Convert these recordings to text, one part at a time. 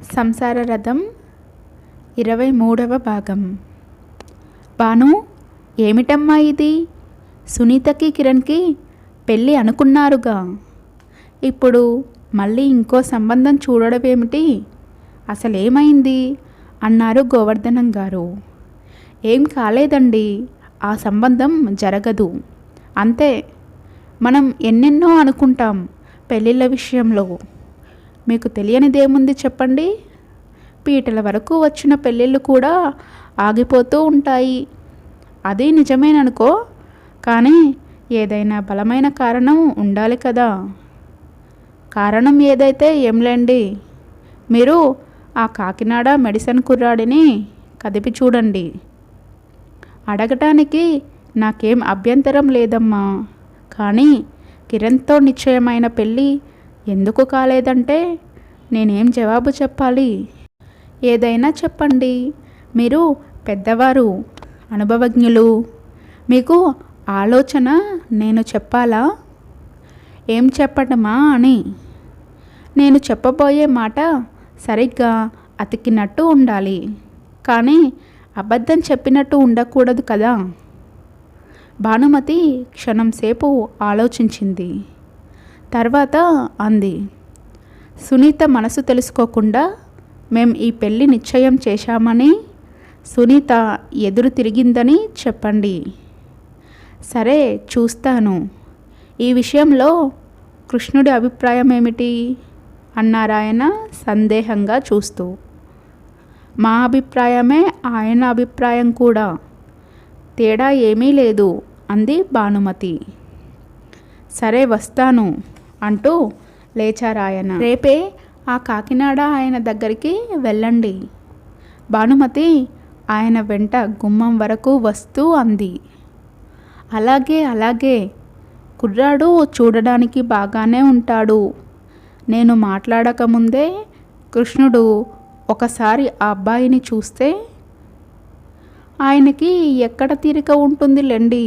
సంసార రథం 23వ భాగం. భాను, ఏమిటమ్మా ఇది? సునీతకి కిరణ్కి పెళ్ళి అనుకున్నారుగా, ఇప్పుడు మళ్ళీ ఇంకో సంబంధం చూడడమేమిటి? అసలేమైంది అన్నారు గోవర్ధనం గారు. ఏం కాలేదండి, ఆ సంబంధం జరగదు అంతే. మనం ఎన్నెన్నో అనుకుంటాం పెళ్ళిళ్ళ విషయంలో, మీకు తెలియనిదేముంది చెప్పండి. పీటల వరకు వచ్చిన పెళ్ళిళ్ళు కూడా ఆగిపోతూ ఉంటాయి. అది నిజమేననుకో, కానీ ఏదైనా బలమైన కారణం ఉండాలి కదా. కారణం ఏదైతే ఏంలేండి, మీరు ఆ కాకినాడ మెడిసిన్ కుర్రాడిని కదిపి చూడండి. అడగటానికి నాకేం అభ్యంతరం లేదమ్మా, కానీ కిరణ్తో నిశ్చయమైన పెళ్ళి ఎందుకు కాలేదంటే నేనేం జవాబు చెప్పాలి? ఏదైనా చెప్పండి, మీరు పెద్దవారు, అనుభవజ్ఞులు, మీకు ఆలోచన నేను చెప్పాలా? ఏం చెప్పటమా అని. నేను చెప్పబోయే మాట సరిగ్గా అతికినట్టు ఉండాలి, కానీ అబద్ధం చెప్పినట్టు ఉండకూడదు కదా. భానుమతి క్షణం సేపు ఆలోచించింది. తర్వాత అంది, సునీత మనసు తెలుసుకోకుండా మేం ఈ పెళ్ళి నిశ్చయం చేశామని సునీత ఎదురు తిరిగిందని చెప్పండి. సరే, చూస్తాను. ఈ విషయంలో కృష్ణుడి అభిప్రాయం ఏమిటి అన్నారాయన సందేహంగా చూస్తూ. మా అభిప్రాయమే ఆయన అభిప్రాయం కూడా, తేడా ఏమీ లేదు అంది భానుమతి. సరే, వస్తాను అంటూ లేచారాయన. రేపే ఆ కాకినాడ ఆయన దగ్గరికి వెళ్ళండి. భానుమతి ఆయన వెంట గుమ్మం వరకు వస్తూ అంది. అలాగే అలాగే, కుర్రాడు చూడడానికి బాగానే ఉంటాడు. నేను మాట్లాడకముందే కృష్ణుడు ఒకసారి ఆ అబ్బాయిని చూస్తే ఆయనకి ఎక్కడ తీరిక ఉంటుందిలేండి.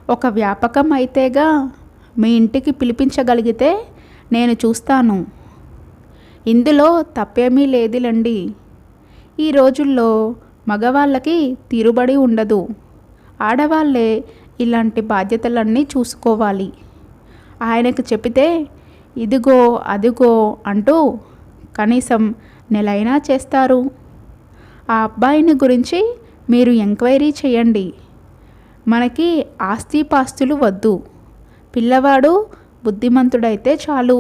ఒక వ్యాపకం అయితేగా, మీ ఇంటికి పిలిపించగలిగితే నేను చూస్తాను. ఇందులో తప్పేమీ లేదులేండి. ఈ రోజుల్లో మగవాళ్ళకి తీరుబడి ఉండదు. ఆడవాళ్ళే ఇలాంటి బాధ్యతలన్నీ చూసుకోవాలి. ఆయనకు చెబితే ఇదిగో అదిగో అంటూ కనీసం నెలైనా చేస్తారు. ఆ అబ్బాయిని గురించి మీరు ఎంక్వైరీ చేయండి. మనకి ఆస్తిపాస్తులు వద్దు, పిల్లవాడు బుద్ధిమంతుడైతే చాలు.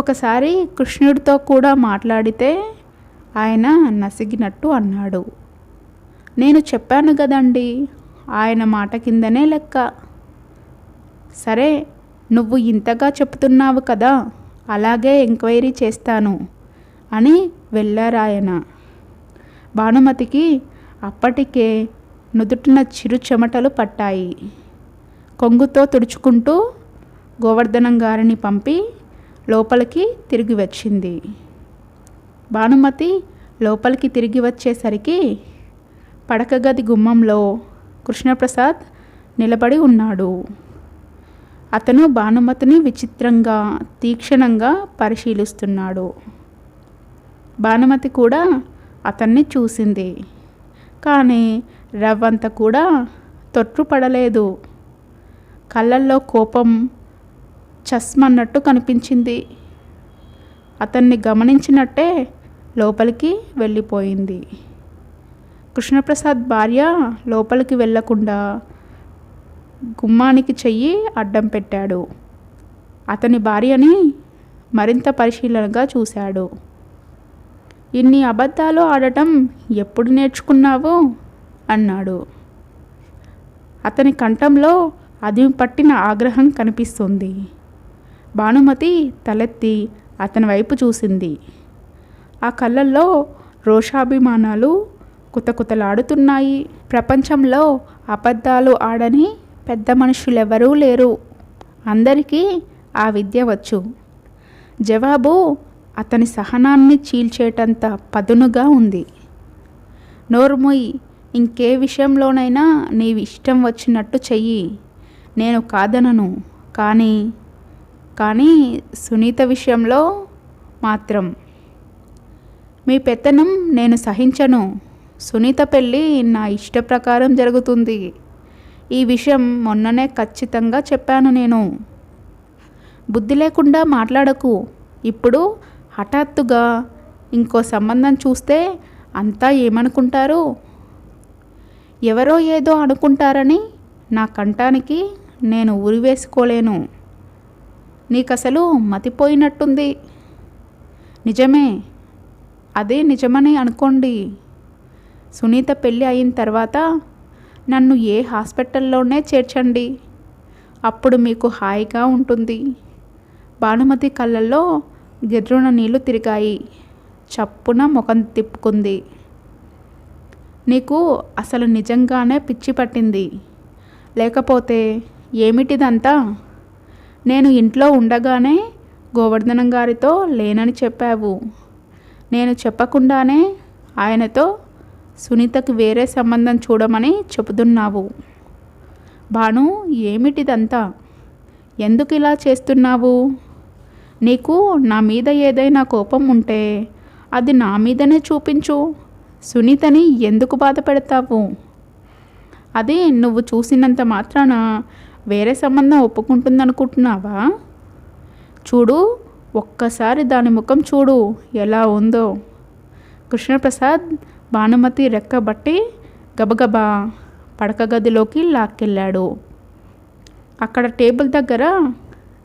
ఒకసారి కృష్ణుడితో కూడా మాట్లాడితే ఆయన నసిగినట్టు అన్నాడు. నేను చెప్పాను కదండి, ఆయన మాట కిందనే లెక్క. సరే, నువ్వు ఇంతగా చెప్తున్నావు కదా, అలాగే ఎంక్వైరీ చేస్తాను అని వెళ్ళారాయన. భానుమతికి అప్పటికే నుదుటిన చిరు చెమటలు పట్టాయి. కొంగుతో తుడుచుకుంటూ గోవర్ధనం గారిని పంపి లోపలికి తిరిగి వచ్చింది. భానుమతి లోపలికి తిరిగి వచ్చేసరికి పడక గది గుమ్మంలో కృష్ణప్రసాద్ నిలబడి ఉన్నాడు. అతను భానుమతిని విచిత్రంగా, తీక్షణంగా పరిశీలిస్తున్నాడు. భానుమతి కూడా అతన్ని చూసింది, కానీ రవ్వంత కూడా తొట్రుపడలేదు. కళ్ళల్లో కోపం చస్మన్నట్టు కనిపించింది. అతన్ని గమనించినట్టే లోపలికి వెళ్ళిపోయింది. కృష్ణప్రసాద్ భార్య లోపలికి వెళ్ళకుండా గుమ్మానికి చెయ్యి అడ్డం పెట్టాడు. అతని భార్యని మరింత పరిశీలనగా చూశాడు. ఇన్ని అబద్ధాలు ఆడటం ఎప్పుడు నేర్చుకున్నావు అన్నాడు. అతని కంఠంలో అదిమి పట్టిన ఆగ్రహం కనిపిస్తుంది. భానుమతి తలెత్తి అతని వైపు చూసింది. ఆ కళ్ళల్లో రోషాభిమానాలు కుతకుతలాడుతున్నాయి. ప్రపంచంలో అబద్ధాలు ఆడని పెద్ద మనుషులెవరూ లేరు. అందరికీ ఆ విద్య వచ్చు. జవాబు అతని సహనాన్ని చీల్చేటంత పదునుగా ఉంది. నోర్ముయ్, ఇంకే విషయంలోనైనా నీవి ఇష్టం వచ్చినట్టు చెయ్యి, నేను కాదనను. కానీ సునీత విషయంలో మాత్రం మీ పెత్తనం నేను సహించను. సునీత పెళ్ళి నా ఇష్ట ప్రకారం జరుగుతుంది. ఈ విషయం మొన్ననే ఖచ్చితంగా చెప్పాను నేను. బుద్ధి లేకుండా మాట్లాడకు. ఇప్పుడు హఠాత్తుగా ఇంకో సంబంధం చూస్తే అంతా ఏమనుకుంటారు? ఎవరో ఏదో అనుకుంటారని నా కంఠానికి నేను ఉరివేసుకోలేను. నీకసలు మతిపోయినట్టుంది. నిజమే, అదే నిజమని అనుకోండి. సునీత పెళ్ళి అయిన తర్వాత నన్ను ఏ హాస్పిటల్లోనే చేర్చండి. అప్పుడు మీకు హాయిగా ఉంటుంది. భానుమతి కళ్ళల్లో గిర్రున నీళ్లు తిరిగాయి. చప్పున ముఖం తిప్పుకుంది. నీకు అసలు నిజంగానే పిచ్చి పట్టింది. లేకపోతే ఏమిటిదంతా? నేను ఇంట్లో ఉండగానే గోవర్ధనం గారితో లేనని చెప్పావు. నేను చెప్పకుండానే ఆయనతో సునీతకు వేరే సంబంధం చూడమని చెబుతున్నావు. భాను, ఏమిటిదంతా? ఎందుకు ఇలా చేస్తున్నావు? నీకు నా మీద ఏదైనా కోపం ఉంటే అది నా మీదనే చూపించు. సునీతని ఎందుకు బాధ పెడతావు? అది నువ్వు చూసినంత మాత్రాన వేరే సంబంధం ఒప్పుకుంటుందనుకుంటున్నావా? చూడు, ఒక్కసారి దాని ముఖం చూడు ఎలా ఉందో. కృష్ణప్రసాద్ భానుమతి రెక్కబట్టి గబగబా పడక గదిలోకి లాక్కెళ్ళాడు. అక్కడ టేబుల్ దగ్గర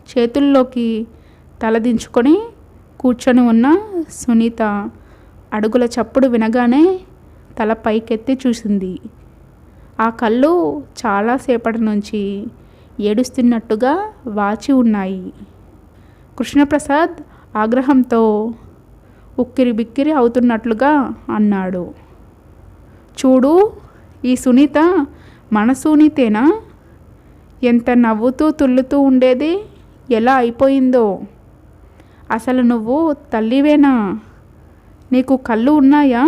చేతుల్లోకి తలదించుకొని కూర్చొని ఉన్న సునీత అడుగుల చప్పుడు వినగానే తల పైకెత్తి చూసింది. ఆ కళ్ళు చాలాసేపటి నుంచి ఏడుస్తున్నట్టుగా వాచి ఉన్నాయి. కృష్ణప్రసాద్ ఆగ్రహంతో ఉక్కిరి బిక్కిరి అవుతున్నట్లుగా అన్నాడు. చూడు, ఈ సునీత మన సునీతేనా? ఎంత నవ్వుతూ తుల్లుతూ ఉండేది ఎలా అయిపోయిందో. అసలు నువ్వు తల్లివేనా? నీకు కళ్ళు ఉన్నాయా?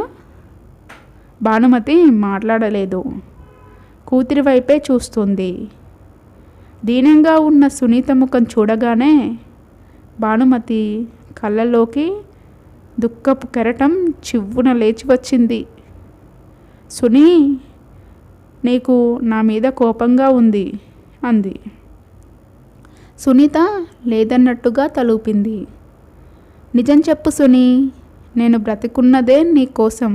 భానుమతి మాట్లాడలేదు. కూతురి వైపే చూస్తుంది. దీనంగా ఉన్న సునీత ముఖం చూడగానే భానుమతి కళ్ళలోకి దుఃఖపు కెరటం చివ్వున లేచి వచ్చింది. సునీ, నీకు నా మీద కోపంగా ఉంది అంది. సునీత లేదన్నట్టుగా తలూపింది. నిజం చెప్పు సునీ, నేను బ్రతికున్నదే నీ కోసం.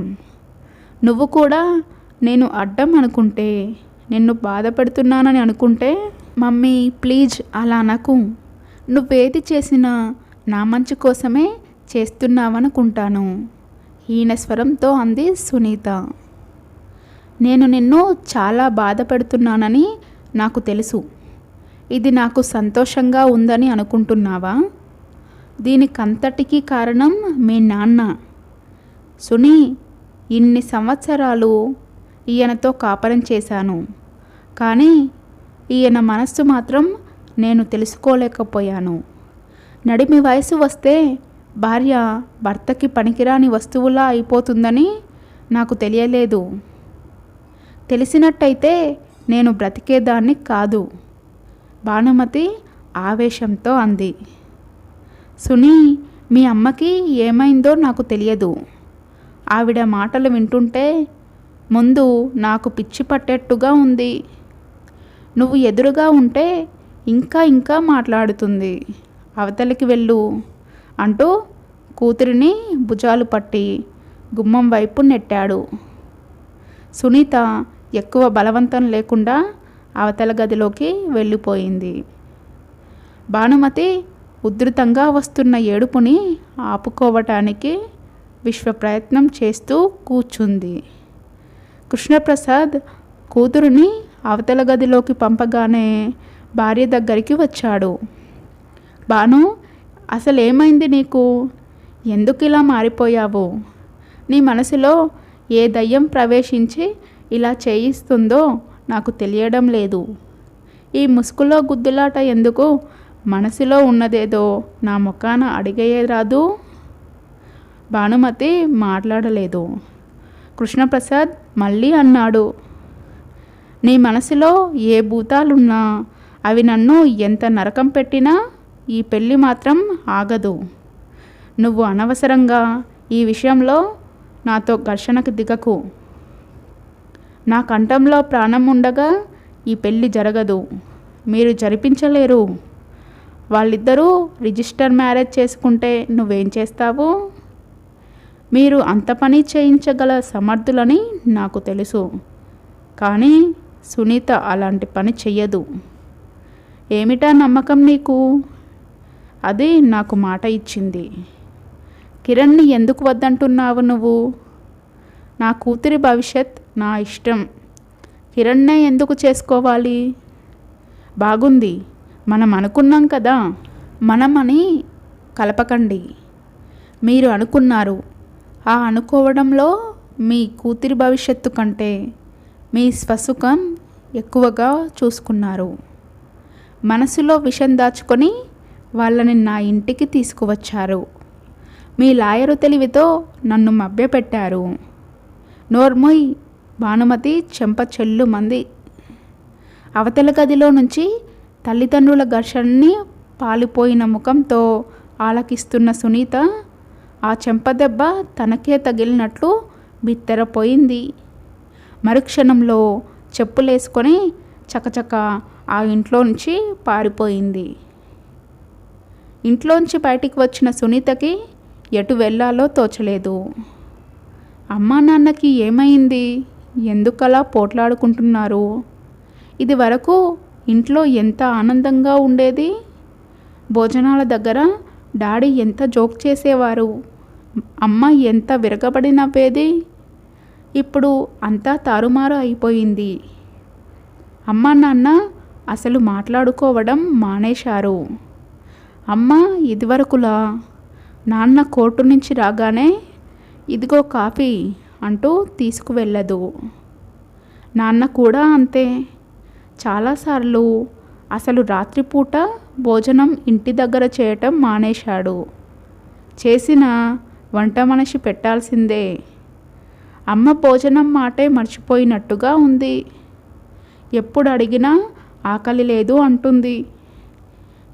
నువ్వు కూడా నేను అడ్డం అనుకుంటే, నిన్ను బాధపడుతున్నానని అనుకుంటే, మమ్మీ ప్లీజ్ అలా అనకు. నువ్వేది చేసినా నా మంచి కోసమే చేస్తున్నావనుకుంటాను హీనస్వరంతో అంది సునీత. నేను నిన్ను చాలా బాధ పెడుతున్నానని నాకు తెలుసు. ఇది నాకు సంతోషంగా ఉందని అనుకుంటున్నావా? దీనికంతటికీ కారణం మీ నాన్న. సునీ, ఇన్ని సంవత్సరాలు ఈయనతో కాపరం చేశాను. కానీ ఈయన మనస్సు మాత్రం నేను తెలుసుకోలేకపోయాను. నడిమి వయసు వస్తే భార్య భర్తకి పనికిరాని వస్తువులా అయిపోతుందని నాకు తెలియలేదు. తెలిసినట్టయితే నేను బ్రతికేదాన్ని కాదు. భానుమతి ఆవేశంతో అంది. సునీ, మీ అమ్మకి ఏమైందో నాకు తెలియదు. ఆవిడ మాటలు వింటుంటే ముందు నాకు పిచ్చి పట్టేట్టుగా ఉంది. నువ్వు ఎదురుగా ఉంటే ఇంకా ఇంకా మాట్లాడుతుంది. అవతలికి వెళ్ళు అంటూ కూతురిని భుజాలు పట్టి గుమ్మం వైపు నెట్టాడు. సునీత ఎక్కువ బలవంతం లేకుండా అవతల గదిలోకి వెళ్ళిపోయింది. భానుమతి ఉధృతంగా వస్తున్న ఏడుపుని ఆపుకోవటానికి విశ్వ ప్రయత్నం చేస్తూ కూర్చుంది. కృష్ణప్రసాద్ కూతురుని అవతల గదిలోకి పంపగానే భార్య దగ్గరికి వచ్చాడు. భాను, అసలేమైంది నీకు? ఎందుకు ఇలా మారిపోయావు? నీ మనసులో ఏ దయ్యం ప్రవేశించి ఇలా చేయిస్తుందో నాకు తెలియడం లేదు. ఈ ముసుగులో గుద్దులాట ఎందుకు? మనసులో ఉన్నదేదో నా ముఖాన అడిగేయరాదు. భానుమతి మాట్లాడలేదు. కృష్ణప్రసాద్ మళ్ళీ అన్నాడు. నీ మనసులో ఏ భూతాలున్నా అవి నన్ను ఎంత నరకం పెట్టినా ఈ పెళ్ళి మాత్రం ఆగదు. నువ్వు అనవసరంగా ఈ విషయంలో నాతో ఘర్షణకు దిగకు. నా కంఠంలో ప్రాణం ఉండగా ఈ పెళ్ళి జరగదు. మీరు జరిపించలేరు. వాళ్ళిద్దరూ రిజిస్టర్ మ్యారేజ్ చేసుకుంటే నువ్వేం చేస్తావు? మీరు అంత పని చేయించగల సమర్థులని నాకు తెలుసు. కానీ సునీత అలాంటి పని చెయ్యదు. ఏమిటా నమ్మకం నీకు? అది నాకు మాట ఇచ్చింది. కిరణ్ని ఎందుకు వద్దంటున్నావు నువ్వు? నా కూతురి భవిష్యత్ నా ఇష్టం. కిరణ్నే ఎందుకు చేసుకోవాలి? బాగుంది, మనం అనుకున్నాం కదా. మనమని కలపకండి. మీరు అనుకున్నారు. ఆ అనుకోవడంలో మీ కూతురి భవిష్యత్తు కంటే మీ స్వసుఖం ఎక్కువగా చూసుకున్నారు. మనసులో విషం దాచుకొని వాళ్ళని నా ఇంటికి తీసుకువచ్చారు. మీ లాయరు తెలివితో నన్ను మభ్యపెట్టారు. నోర్మోయ్. భానుమతి చెంప చెల్లుమంది. అవతల గదిలో నుంచి తల్లిదండ్రుల ఘర్షణని పాలిపోయిన ముఖంతో ఆలకిస్తున్న సునీత ఆ చెంపదెబ్బ తనకే తగిలినట్లు బిత్తరపోయింది. మరుక్షణంలో చెప్పులేసుకొని చకచక ఆ ఇంట్లోంచి పారిపోయింది. ఇంట్లోంచి బయటికి వచ్చిన సునీతకి ఎటు వెళ్ళాలో తోచలేదు. అమ్మా నాన్నకి ఏమైంది? ఎందుకలా పోట్లాడుకుంటున్నారు? ఇది వరకు ఇంట్లో ఎంత ఆనందంగా ఉండేది. భోజనాల దగ్గర డాడీ ఎంత జోక్ చేసేవారు. అమ్మ ఎంత విరగబడి నవ్వేది. ఇప్పుడు అంతా తారుమారు అయిపోయింది. అమ్మ నాన్న అసలు మాట్లాడుకోవడం మానేశారు. అమ్మ ఇదివరకులా నాన్న కోర్టు నుంచి రాగానే ఇదిగో కాఫీ అంటూ తీసుకువెళ్ళదు. నాన్న కూడా అంతే. చాలాసార్లు అసలు రాత్రిపూట భోజనం ఇంటి దగ్గర చేయటం మానేశాడు. చేసిన వంట మనిషి పెట్టాల్సిందే. అమ్మ భోజనం మాటే మర్చిపోయినట్టుగా ఉంది. ఎప్పుడు అడిగినా ఆకలి లేదు అంటుంది.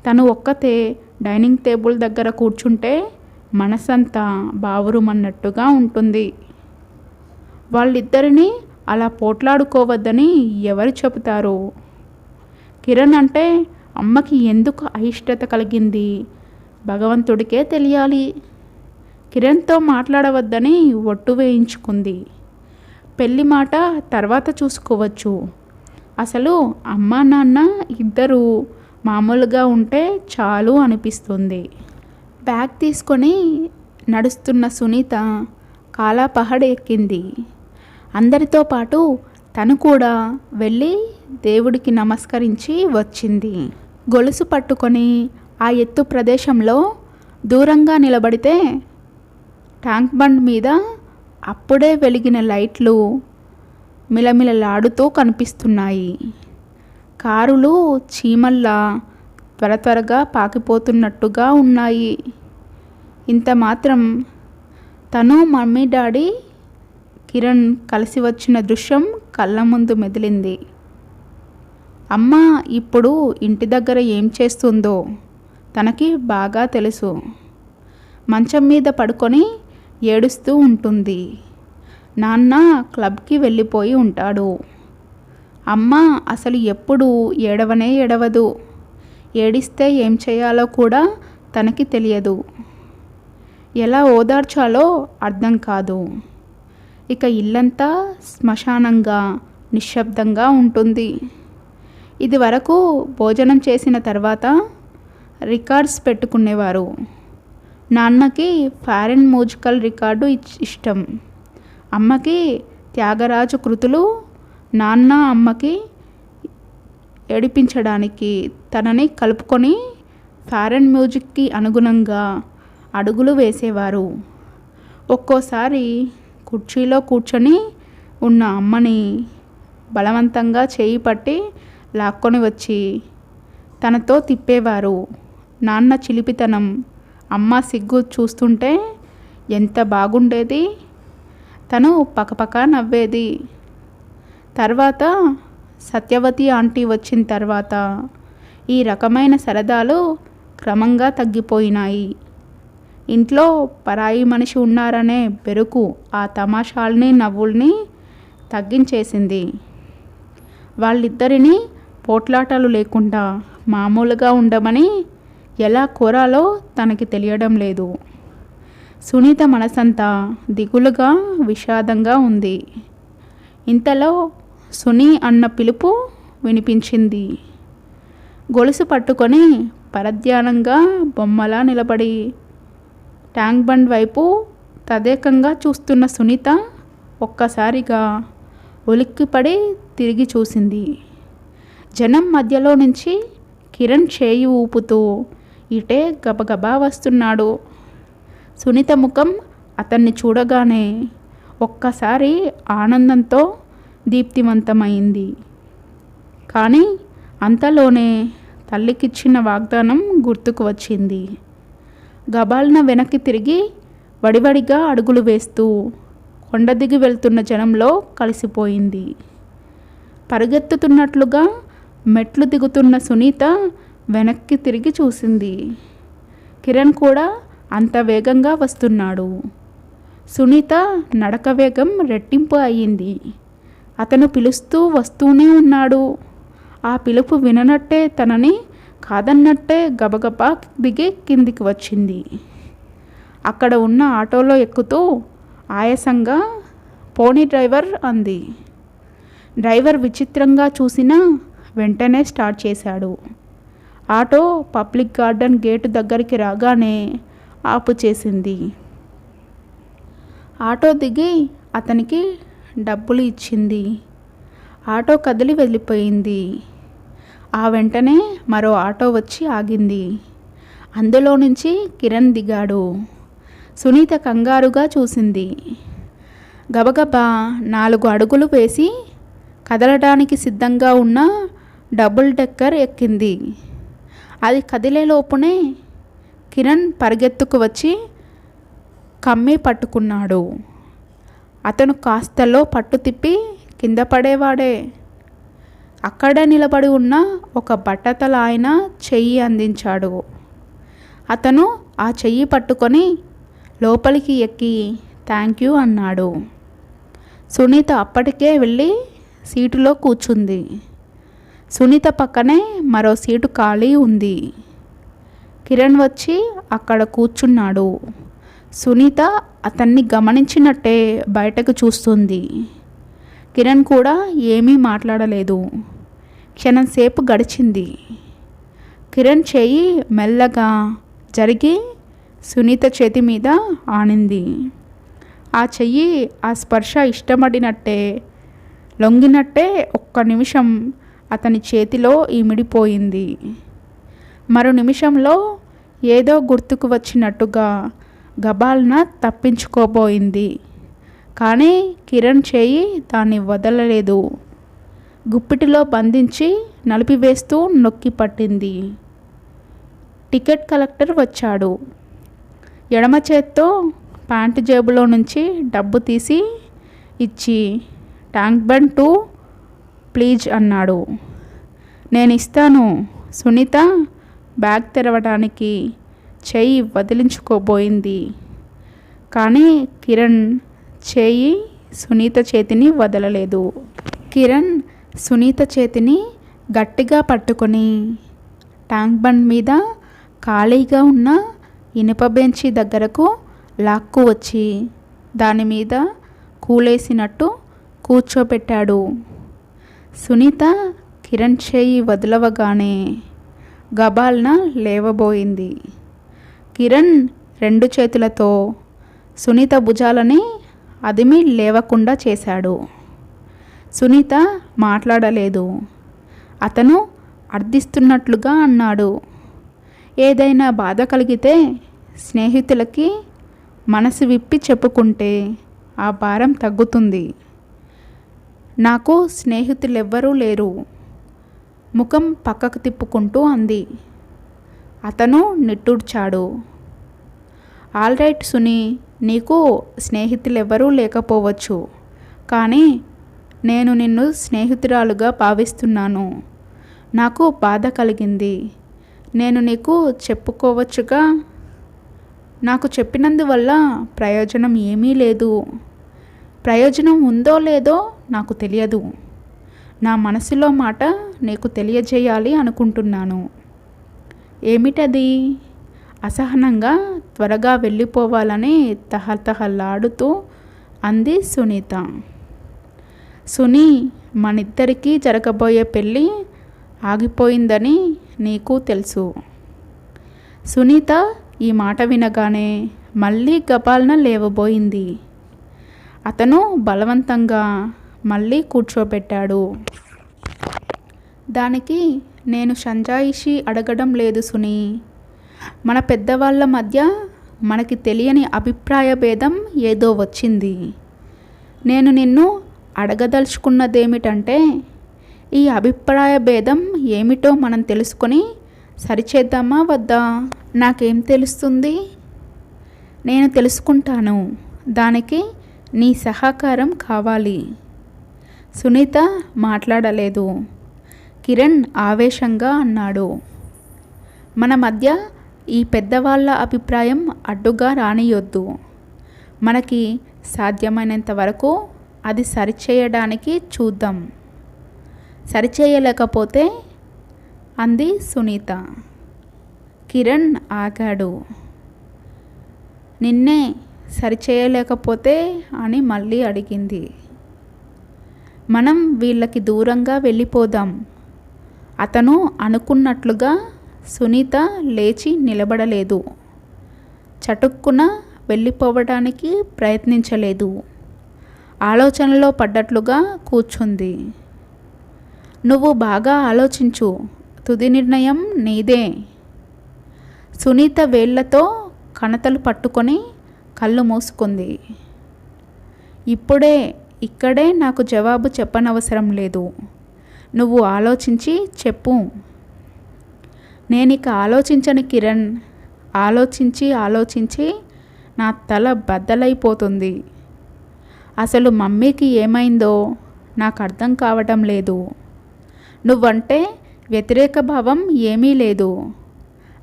తను ఒక్కతే డైనింగ్ టేబుల్ దగ్గర కూర్చుంటే మనసంతా బావురుమన్నట్టుగా ఉంటుంది. వాళ్ళిద్దరినీ అలా పోట్లాడుకోవద్దని ఎవరు చెబుతారు? కిరణ్ అంటే అమ్మకి ఎందుకు అయిష్టత కలిగింది భగవంతుడికే తెలియాలి. కిరణ్తో మాట్లాడవద్దని ఒట్టు వేయించుకుంది. పెళ్లి మాట తర్వాత చూసుకోవచ్చు. అసలు అమ్మా నాన్న ఇద్దరూ మామూలుగా ఉంటే చాలు అనిపిస్తుంది. బ్యాగ్ తీసుకొని నడుస్తున్న సునీత కాలాపహడ్ ఎక్కింది. అందరితో పాటు తను కూడా వెళ్ళి దేవుడికి నమస్కరించి వచ్చింది. గొలుసు పట్టుకొని ఆ ఎత్తు ప్రదేశంలో దూరంగా నిలబడితే ట్యాంక్ బండ్ మీద అప్పుడే వెలిగిన లైట్లు మిలమిలలాడుతూ కనిపిస్తున్నాయి. కారులు చీమల్లా త్వరగా పాకిపోతున్నట్టుగా ఉన్నాయి. ఇంత మాత్రం తను మమ్మీ డాడీ కిరణ్ కలిసి వచ్చిన దృశ్యం కళ్ళ ముందు మెదిలింది. అమ్మ ఇప్పుడు ఇంటి దగ్గర ఏం చేస్తుందో తనకి బాగా తెలుసు. మంచం మీద పడుకొని ఏడుస్తూ ఉంటుంది. నాన్న క్లబ్కి వెళ్ళిపోయి ఉంటాడు. అమ్మ అసలు ఎప్పుడు ఏడవదు. ఏడిస్తే ఏం చేయాలో కూడా తనకి తెలియదు. ఎలా ఓదార్చాలో అర్థం కాదు. ఇక ఇల్లంతా శ్మశానంగా నిశ్శబ్దంగా ఉంటుంది. ఇది వరకు భోజనం చేసిన తర్వాత రికార్డ్స్ పెట్టుకునేవారు. నాన్నకి ఫారెన్ మ్యూజికల్ రికార్డు ఇష్టం. అమ్మకి త్యాగరాజు కృతులు. నాన్న అమ్మకి ఏడిపించడానికి తనని కలుపుకొని ఫారెన్ మ్యూజిక్కి అనుగుణంగా అడుగులు వేసేవారు. ఒక్కోసారి కుర్చీలో కూర్చొని ఉన్న అమ్మని బలవంతంగా చేయి పట్టి లాక్కొని వచ్చి తనతో తిప్పేవారు. నాన్న చిలిపితనం, అమ్మ సిగ్గు చూస్తుంటే ఎంత బాగుండేది. తను పకపక నవ్వేది. తర్వాత సత్యవతి ఆంటీ వచ్చిన తర్వాత ఈ రకమైన సరదాలు క్రమంగా తగ్గిపోయినాయి. ఇంట్లో పరాయి మనిషి ఉన్నారనే బెరుకు ఆ తమాషాల్ని నవ్వుల్ని తగ్గించేసింది. వాళ్ళిద్దరినీ పోట్లాటలు లేకుండా మామూలుగా ఉండమని ఎలా కోరాలో తనకి తెలియడం లేదు. సునీత మనసంతా దిగులుగా విషాదంగా ఉంది. ఇంతలో సునీ అన్న పిలుపు వినిపించింది. గొలుసు పట్టుకొని పరధ్యానంగా బొమ్మలా నిలబడి ట్యాంక్ బండ్ వైపు తదేకంగా చూస్తున్న సునీత ఒక్కసారిగా ఉలిక్కిపడి తిరిగి చూసింది. జనం మధ్యలో నుంచి కిరణ్ చేయి ఊపుతూ ఇటే గబగబా వస్తున్నాడు. సునీత ముఖం అతన్ని చూడగానే ఒక్కసారి ఆనందంతో దీప్తివంతమైంది. కానీ అంతలోనే తల్లికిచ్చిన వాగ్దానం గుర్తుకు వచ్చింది. గబాల్న వెనక్కి తిరిగి వడివడిగా అడుగులు వేస్తూ కొండ దిగి వెళ్తున్న జనంలో కలిసిపోయింది. పరుగెత్తుతున్నట్లుగా మెట్లు దిగుతున్న సునీత వెనక్కి తిరిగి చూసింది. కిరణ్ కూడా అంత వేగంగా వస్తున్నాడు. సునీత నడక వేగం రెట్టింపు అయ్యింది. అతను పిలుస్తూ వస్తూనే ఉన్నాడు. ఆ పిలుపు విననట్టే తనని కాదన్నట్టే గబగబా దిగి కిందికి వచ్చింది. అక్కడ ఉన్న ఆటోలో ఎక్కుతూ ఆయాసంగా పోనీ డ్రైవర్ అంది. డ్రైవర్ విచిత్రంగా చూసినా వెంటనే స్టార్ట్ చేశాడు. ఆటో పబ్లిక్ గార్డెన్ గేటు దగ్గరికి రాగానే ఆపు చేసింది. ఆటో దిగి అతనికి డబ్బులు ఇచ్చింది. ఆటో కదిలి వెళ్ళిపోయింది. ఆ వెంటనే మరో ఆటో వచ్చి ఆగింది. అందులో నుంచి కిరణ్ దిగాడు. సునీత కంగారుగా చూసింది. గబగబా 4 అడుగులు వేసి కదలడానికి సిద్ధంగా ఉన్న డబుల్ డెక్కర్ ఎక్కింది. అది కదిలే లోపునే కిరణ్ పరిగెత్తుకు వచ్చి కమ్మి పట్టుకున్నాడు. అతను కాస్తలో పట్టు తిప్పి కింద పడేవాడే. అక్కడే నిలబడి ఉన్న ఒక బట్టతల ఆయన చెయ్యి అందించాడు. అతను ఆ చెయ్యి పట్టుకొని లోపలికి ఎక్కి థ్యాంక్ యూ అన్నాడు. సునీత అప్పటికే వెళ్ళి సీటులో కూర్చుంది. సునీత పక్కనే మరో సీటు ఖాళీ ఉంది. కిరణ్ వచ్చి అక్కడ కూర్చున్నాడు. సునీత అతన్ని గమనించినట్టే బయటకు చూస్తుంది. కిరణ్ కూడా ఏమీ మాట్లాడలేదు. క్షణంసేపు గడిచింది. కిరణ్ చేయి మెల్లగా జరిగి సునీత చేతి మీద ఆనింది. ఆ చెయ్యి ఆ స్పర్శ ఇష్టపడినట్టే లొంగినట్టే ఒక్క నిమిషం అతని చేతిలో ఇమిడిపోయింది. మరో నిమిషంలో ఏదో గుర్తుకు వచ్చినట్టుగా గబాల్న తప్పించుకోబోయింది. కానీ కిరణ్ చేయి దాన్ని వదలలేదు. గుప్పిటిలో బంధించి నలిపివేస్తూ నొక్కి పట్టింది. టికెట్ కలెక్టర్ వచ్చాడు. ఎడమ చేత్తో ప్యాంటు జేబులో నుంచి డబ్బు తీసి ఇచ్చి ట్యాంక్ బండ్ 2 ప్లీజ్ అన్నాడు. నేను ఇస్తాను. సునీత బ్యాగ్ తెరవడానికి చెయ్యి వదిలించుకోబోయింది. కానీ కిరణ్ చేయి సునీత చేతిని వదలలేదు. కిరణ్ సునీత చేతిని గట్టిగా పట్టుకొని ట్యాంక్ బండ్ మీద ఖాళీగా ఉన్న ఇనుప బెంచి దగ్గరకు లాక్కు వచ్చి దాని మీద కూలేసినట్టు కూర్చోపెట్టాడు. సునీత కిరణ్ చేయి వదలవగానే గబాల్న లేవబోయింది. కిరణ్ 2 చేతులతో సునీత భుజాలని అదిమి లేవకుండా చేశాడు. సునీత మాట్లాడలేదు. అతను అర్థిస్తున్నట్లుగా అన్నాడు. ఏదైనా బాధ కలిగితే స్నేహితులకి మనసు విప్పి చెప్పుకుంటే ఆ భారం తగ్గుతుంది. నాకు స్నేహితులెవ్వరూ లేరు. ముఖం పక్కకు తిప్పుకుంటూ అంది. అతను నిట్టూర్చాడు. ఆల్ రైట్ సునీ, నీకు స్నేహితులెవ్వరూ లేకపోవచ్చు. కానీ నేను నిన్ను స్నేహితురాలుగా భావిస్తున్నాను. నాకు బాధ కలిగింది. నేను నీకు చెప్పుకోవచ్చుగా. నాకు చెప్పినందువల్ల ప్రయోజనం ఏమీ లేదు. ప్రయోజనం ఉందో లేదో నాకు తెలియదు. నా మనసులో మాట నీకు తెలియజేయాలి అనుకుంటున్నాను. ఏమిటది? అసహనంగా త్వరగా వెళ్ళిపోవాలని తహతహలాడుతూ అంది సునీత. సునీ, మనిద్దరికీ జరగబోయే పెళ్ళి ఆగిపోయిందని నీకు తెలుసు. సునీత ఈ మాట వినగానే మళ్ళీ గబాల్న లేవబోయింది. అతను బలవంతంగా మళ్ళీ కూర్చోబెట్టాడు. దానికి నేను సంజాయిషి అడగడం లేదు సునీ. మన పెద్దవాళ్ళ మధ్య మనకి తెలియని అభిప్రాయ భేదం ఏదో వచ్చింది. నేను నిన్ను అడగదలుచుకున్నదేమిటంటే, ఈ అభిప్రాయ భేదం ఏమిటో మనం తెలుసుకొని సరిచేద్దామా వద్దా? నాకేం తెలుస్తుంది? నేను తెలుసుకుంటాను. దానికి నీ సహకారం కావాలి. సునీత మాట్లాడలేదు. కిరణ్ ఆవేశంగా అన్నాడు, మన మధ్య ఈ పెద్దవాళ్ళ అభిప్రాయం అడ్డుగా రానియొద్దు. మనకి సాధ్యమైనంత వరకు అది సరిచేయడానికి చూద్దాం. సరిచేయలేకపోతే అంది సునీత. కిరణ్ ఆగాడు. నిన్నే సరిచేయలేకపోతే అని మళ్ళీ అడిగింది. మనం వీళ్ళకి దూరంగా వెళ్ళిపోదాం. అతను అనుకున్నట్లుగా సునీత లేచి నిలబడలేదు. చటుక్కున వెళ్ళిపోవడానికి ప్రయత్నించలేదు. ఆలోచనలో పడ్డట్లుగా కూర్చుంది. నువ్వు బాగా ఆలోచించు. తుది నిర్ణయం నీదే. సునీత వేళ్లతో కణతలు పట్టుకొని కళ్ళు మూసుకుంది. ఇక్కడే నాకు జవాబు చెప్పనవసరం లేదు. నువ్వు ఆలోచించి చెప్పు. నేనిక ఆలోచించను కిరణ్. ఆలోచించి నా తల బద్దలైపోతుంది. అసలు మమ్మీకి ఏమైందో నాకు అర్థం కావటం లేదు. నువ్వంటే వ్యతిరేక భావం ఏమీ లేదు.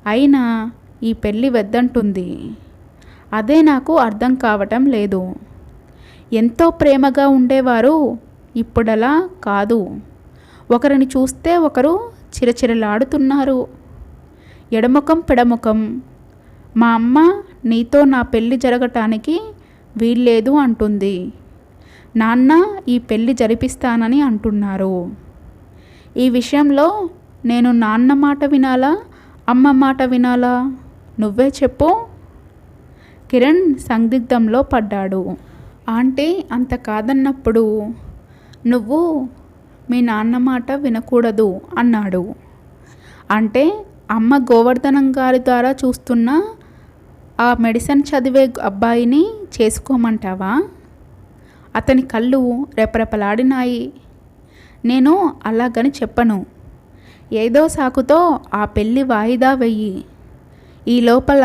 అయినా ఈ పెళ్ళి వద్దంటుంది. అదే నాకు అర్థం కావటం లేదు. ఎంతో ప్రేమగా ఉండేవారు ఇప్పుడలా కాదు. ఒకరిని చూస్తే ఒకరు చిరచిరలాడుతున్నారు. ఎడముఖం పెడముఖం. మా అమ్మ నీతో నా పెళ్ళి జరగటానికి వీల్లేదు అంటుంది. నాన్న ఈ పెళ్ళి జరిపిస్తానని అంటున్నారు. ఈ విషయంలో నేను నాన్న మాట వినాలా, అమ్మ మాట వినాలా? నువ్వే చెప్పు. కిరణ్ సందిగ్ధంలో పడ్డాడు. ఆంటీ అంత కాదన్నప్పుడు నువ్వు మీ నాన్న మాట వినకూడదు అన్నాడు. అంటే అమ్మ గోవర్ధనం గారి ద్వారా చూస్తున్న ఆ మెడిసిన్ చదివే అబ్బాయిని చేసుకోమంటావా? అతని కళ్ళు రెపరెపలాడినాయి. నేను అలాగని చెప్పను. ఏదో సాకుతో ఆ పెళ్ళి వాయిదా వెయ్యి. ఈ లోపల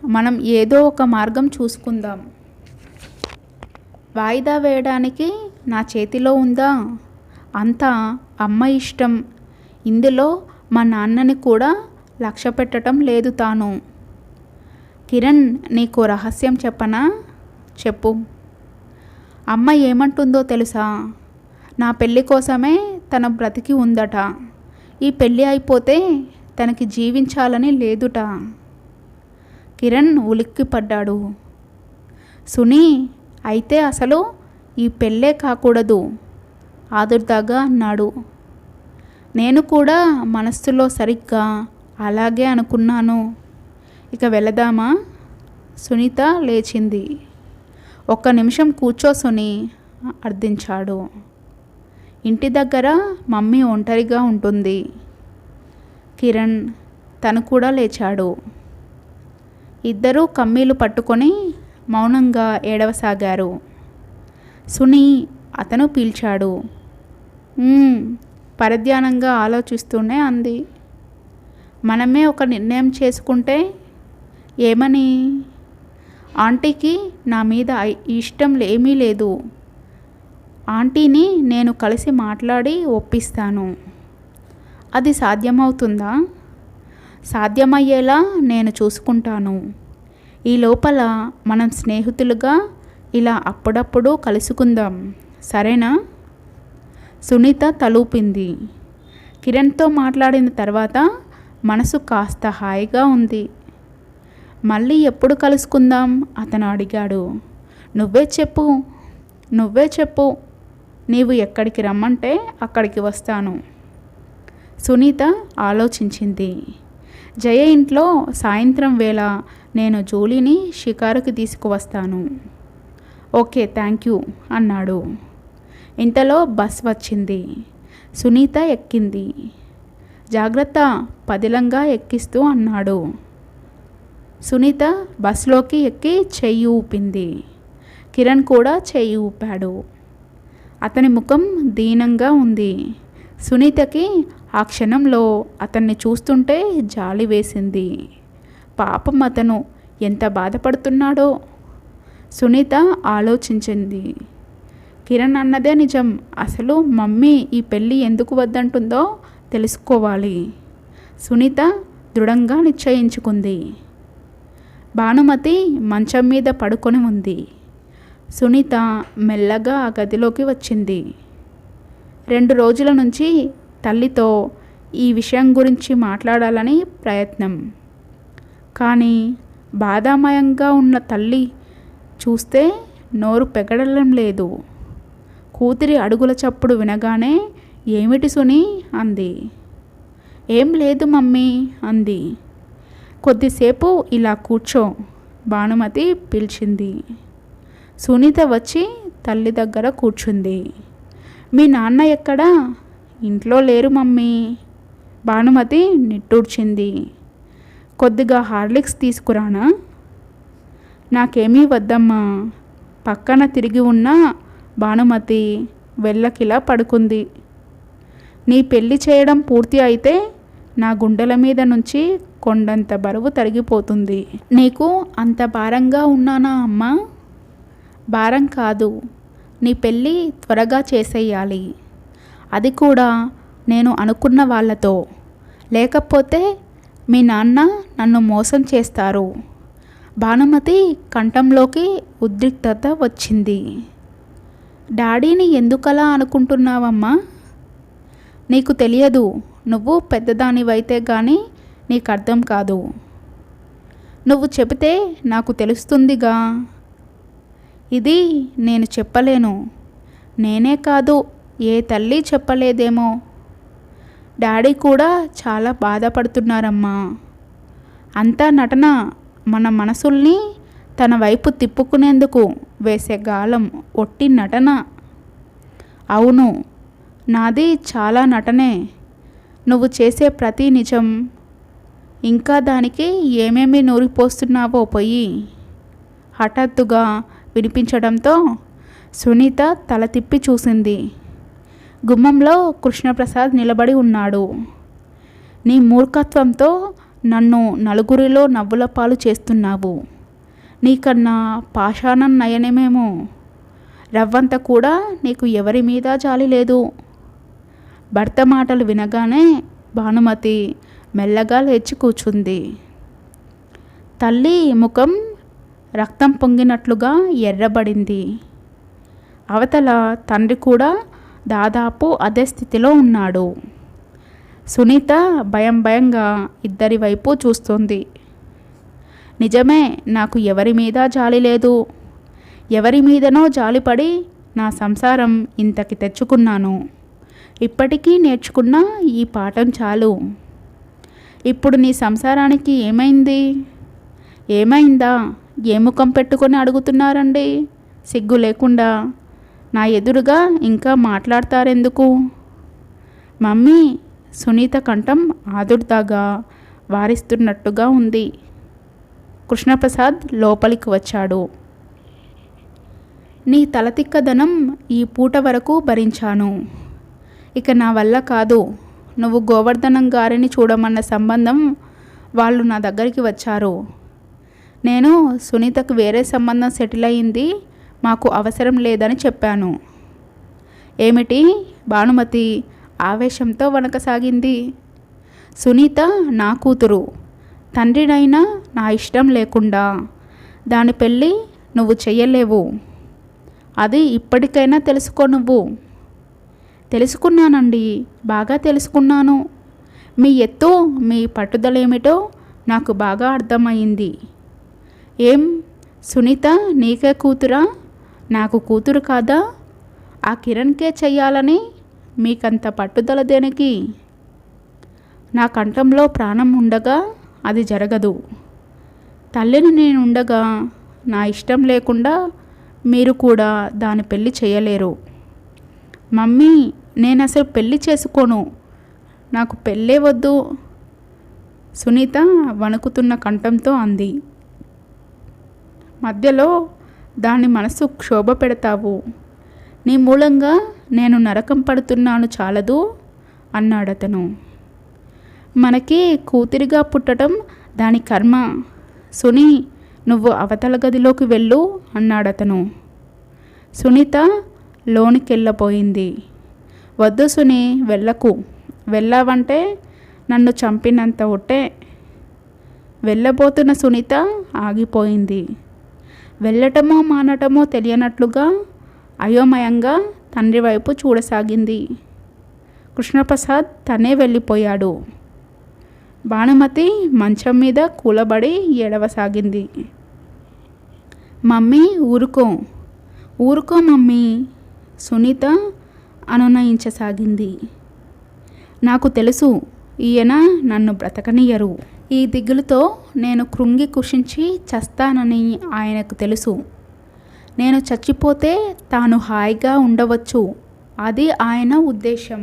మనం ఏదో ఒక మార్గం చూసుకుందాం. వాయిదా వేయడానికి నా చేతిలో ఉందా? అంతా అమ్మ ఇష్టం. ఇందులో మా నాన్నని కూడా లక్ష్య పెట్టడం లేదు తాను. కిరణ్, నీకు రహస్యం చెప్పనా? చెప్పు. అమ్మ ఏమంటుందో తెలుసా? నా పెళ్ళి కోసమే తన బ్రతికి ఉందట. ఈ పెళ్ళి అయిపోతే తనకి జీవించాలని లేదుట. కిరణ్ ఉలిక్కిపడ్డాడు. సునీ, అయితే అసలు ఈ పెళ్ళే కాకూడదు ఆదుర్దాగా అన్నాడు. నేను కూడా మనస్సులో సరిగ్గా అలాగే అనుకున్నాను. ఇక వెళదామా? సునీత లేచింది. ఒక్క నిమిషం కూర్చో సునీ అర్థించాడు. ఇంటి దగ్గర మమ్మీ ఒంటరిగా ఉంటుంది. కిరణ్ తను కూడా లేచాడు. ఇద్దరూ కమ్మీలు పట్టుకొని మౌనంగా ఏడవసాగారు. సునీ అతను పీల్చాడు. పరధ్యానంగా ఆలోచిస్తూనే అంది. మనమే ఒక నిర్ణయం చేసుకుంటే ఏమని? ఆంటీకి నా మీద ఇష్టం ఏమీ లేదు. ఆంటీని నేను కలిసి మాట్లాడి ఒప్పిస్తాను. అది సాధ్యమవుతుందా? సాధ్యమయ్యేలా నేను చూసుకుంటాను. ఈ లోపల మనం స్నేహితులుగా ఇలా అప్పుడప్పుడు కలుసుకుందాం, సరేనా? సునీత తలూపింది. కిరణ్తో మాట్లాడిన తర్వాత మనసు కాస్త హాయిగా ఉంది. మళ్ళీ ఎప్పుడు కలుసుకుందాం అతను అడిగాడు. నువ్వే చెప్పు. నీవు ఎక్కడికి రమ్మంటే అక్కడికి వస్తాను. సునీత ఆలోచించింది. జయ ఇంట్లో సాయంత్రం వేళ నేను జూలీని షికారుకి తీసుకువస్తాను. ఓకే, థ్యాంక్ యూ అన్నాడు. ఇంతలో బస్ వచ్చింది. సునీత ఎక్కింది. జాగ్రత్త, పదిలంగా ఎక్కిస్తూ అన్నాడు. సునీత బస్లోకి ఎక్కి చెయ్యి ఊపింది. కిరణ్ కూడా చెయ్యి ఊపాడు. అతని ముఖం దీనంగా ఉంది. సునీతకి ఆ క్షణంలో అతన్ని చూస్తుంటే జాలి వేసింది. పాపం, అతను ఎంత బాధపడుతున్నాడో సునీత ఆలోచించింది. కిరణ్ అన్నదే నిజం. అసలు మమ్మీ ఈ పెళ్ళి ఎందుకు వద్దంటుందో తెలుసుకోవాలి. సునీత దృఢంగా నిశ్చయించుకుంది. భానుమతి మంచం మీద పడుకొని ఉంది. సునీత మెల్లగా ఆ గదిలోకి వచ్చింది. 2 రోజుల నుంచి తల్లితో ఈ విషయం గురించి మాట్లాడాలని ప్రయత్నం. కానీ బాధామయంగా ఉన్న తల్లి చూస్తే నోరు పెగడడం లేదు. కూతురి అడుగుల చప్పుడు వినగానే ఏమిటి సుని అంది. ఏం లేదు మమ్మీ అంది. కొద్దిసేపు ఇలా కూర్చో, భానుమతి పిలిచింది. సునీత వచ్చి తల్లి దగ్గర కూర్చుంది. మీ నాన్న ఎక్కడా? ఇంట్లో లేరు మమ్మీ. భానుమతి నిట్టూర్చింది. కొద్దిగా హార్లిక్స్ తీసుకురానా? నాకేమీ వద్దమ్మా. పక్కన తిరిగి ఉన్న భానుమతి వెళ్ళకిలా పడుకుంది. నీ పెళ్లి చేయడం పూర్తి అయితే నా గుండెల మీద నుంచి కొండంత బరువు తరిగిపోతుంది. నీకు అంత భారంగా ఉన్నానా అమ్మా? భారం కాదు, నీ పెళ్ళి త్వరగా చేసేయాలి. అది కూడా నేను అనుకున్న వాళ్ళతో. లేకపోతే మీ నాన్న నన్ను మోసం చేస్తారు. భానుమతి కంఠంలోకి ఉద్రిక్తత వచ్చింది. డాడీని ఎందుకలా అనుకుంటున్నావమ్మా? నీకు తెలియదు. నువ్వు పెద్దదానివైతే కానీ నీకు అర్థం కాదు. నువ్వు చెబితే నాకు తెలుస్తుందిగా. ఇది నేను చెప్పలేను. నేనే కాదు, ఏ తల్లి చెప్పలేదేమో. డాడీ కూడా చాలా బాధపడుతున్నారమ్మా. అంతా నటన. మన మనసుల్ని తన వైపు తిప్పుకునేందుకు వేసే గాలం ఒట్టి నటన. అవును, నాది చాలా నటనే. నువ్వు చేసే ప్రతి నిజం. ఇంకా దానికి ఏమేమి నూరిపోస్తున్నావో పొయ్యి. హఠాత్తుగా వినిపించడంతో సునీత తల తిప్పి చూసింది. గుమ్మంలో కృష్ణప్రసాద్ నిలబడి ఉన్నాడు. నీ మూర్ఖత్వంతో నన్ను నలుగురిలో నవ్వుల పాలు చేస్తున్నావు. నీకన్నా పాషాణం నయనమేమో. రవ్వంత కూడా నీకు ఎవరి మీద జాలి లేదు. భర్త మాటలు వినగానే భానుమతి మెల్లగా లేచి కూర్చుంది. తల్లి ముఖం రక్తం పొంగినట్లుగా ఎర్రబడింది. అవతల తండ్రి కూడా దాదాపు అదే స్థితిలో ఉన్నాడు. సునీత భయంగా ఇద్దరి వైపు చూస్తుంది. నిజమే, నాకు ఎవరి మీద జాలి లేదు. ఎవరి మీదనో జాలిపడి నా సంసారం ఇంతకి తెచ్చుకున్నాను. ఇప్పటికీ నేర్చుకున్న ఈ పాఠం చాలు. ఇప్పుడు నీ సంసారానికి ఏమైంది? ఏమైందా? ఏ ముఖం పెట్టుకొని అడుగుతున్నారండి? సిగ్గు లేకుండా నా ఎదురుగా ఇంకా మాట్లాడతారెందుకు? మమ్మీ, సునీత కంఠం ఆదుర్దాగా వారిస్తున్నట్టుగా ఉంది. కృష్ణప్రసాద్ లోపలికి వచ్చాడు. నీ తలతిక్కదనం ఈ పూట వరకు భరించాను. ఇక నా వల్ల కాదు. నువ్వు గోవర్ధనం గారిని చూడమన్న సంబంధం వాళ్ళు నా దగ్గరికి వచ్చారు. నేను సునీతకు వేరే సంబంధం సెటిల్ అయింది, మాకు అవసరం లేదని చెప్పాను. ఏమిటి? భానుమతి ఆవేశంతో వణకసాగింది. సునీత నా కూతురు. తండ్రినైనా నా ఇష్టం లేకుండా దాని పెళ్ళి నువ్వు చెయ్యలేవు. అది ఇప్పటికైనా తెలుసుకో. నువ్వు. తెలుసుకున్నానండి, బాగా తెలుసుకున్నాను. మీ ఎత్తు, మీ పట్టుదల ఏమిటో నాకు బాగా అర్థమైంది. ఏం సునీత, నీకే కూతురా? నాకు కూతురు కాదా? ఆ కిరణ్కే చెయ్యాలని మీకంత పట్టుదల దేనికి? నా కంఠంలో ప్రాణం ఉండగా అది జరగదు. తల్లిని నేనుండగా నా ఇష్టం లేకుండా మీరు కూడా దాని పెళ్ళి చేయలేరు. మమ్మీ, నేను అసలు పెళ్ళి చేసుకోను. నాకు పెళ్ళే వద్దు, సునీత వణుకుతున్న కంఠంతో అంది. మధ్యలో దాని మనసు క్షోభ పెడతావు. నీ మూలంగా నేను నరకం పడుతున్నాను చాలదు అన్నాడతను. మనకి కూతురిగా పుట్టడం దాని కర్మ. సునీ, నువ్వు అవతల గదిలోకి వెళ్ళు అన్నాడతను. సునీత లోనికెళ్ళబోయింది. వద్దు సునీ, వెళ్ళకు. వెళ్ళావంటే నన్ను చంపినంత ఒట్టే. వెళ్ళబోతున్న సునీత ఆగిపోయింది. వెళ్ళటమో మానటమో తెలియనట్లుగా అయోమయంగా తండ్రి వైపు చూడసాగింది. కృష్ణప్రసాద్ తనే వెళ్ళిపోయాడు. భానుమతి మంచం మీద కూలబడి ఏడవసాగింది. మమ్మీ, ఊరుకో, ఊరుకో మమ్మీ, సునీత అనునయించసాగింది. నాకు తెలుసు, ఈయన నన్ను బ్రతకనియ్యరు. ఈ దిగులుతో నేను కృంగి కుషించి చస్తానని ఆయనకు తెలుసు. నేను చచ్చిపోతే తాను హాయిగా ఉండవచ్చు, అది ఆయన ఉద్దేశం.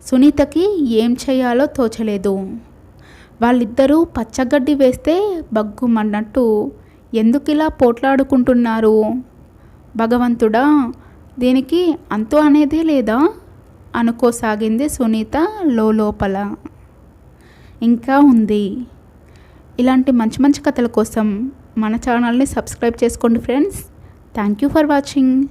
సునీతకి ఏం చేయాలో తోచలేదు. వాళ్ళిద్దరూ పచ్చగడ్డి వేస్తే బగ్గుమన్నట్టు ఎందుకిలా పోట్లాడుకుంటున్నారు? భగవంతుడా, దీనికి అంతు అనేదే లేదా అనుకోసాగింది సునీత లోపల. ఇంకా ఉంది. ఇలాంటి మంచి మంచి కథల కోసం మన ఛానల్ని సబ్స్క్రైబ్ చేసుకోండి friends. Thank you for watching.